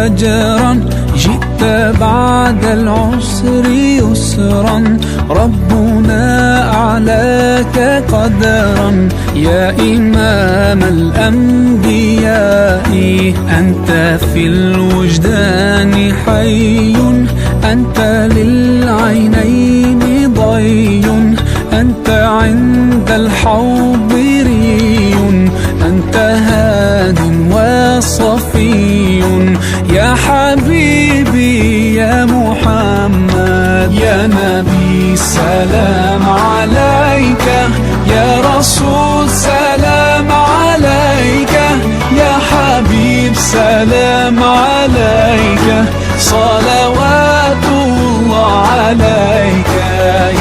فجرا، جئت بعد العسر يسرا، ربنا أعلاك قدرا. يا إمام الأنبياء أنت في الوجدان حي، أنت للعينين ضي، أنت عند الحوض ري، أنت هاد وصفي. يا حبيبي يا محمد، يا نبي سلام عليك، يا رسول سلام عليك، يا حبيب سلام عليك، صلوات الله عليك.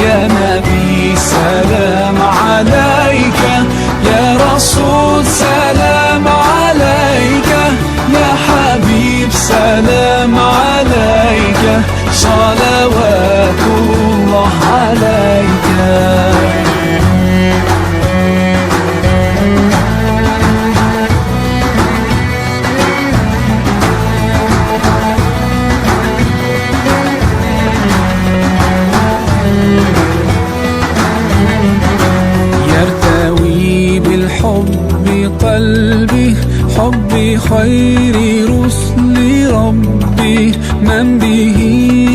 يا نبي سلام عليك، يا رسول سلام عليك، يا حبيب سلام عليك، صلوات الله عليك. يرتوي بالحب قلبي، حبي خير رسل ربي، من به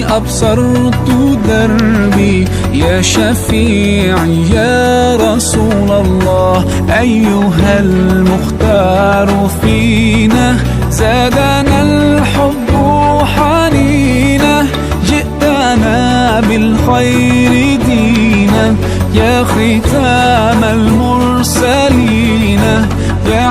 أبصرت دربي. يا شفيعي يا رسول الله، أيها المختار فينا، زادنا الحب حنينا، جئتنا بالخير دينا، يا ختام المرسلين، يا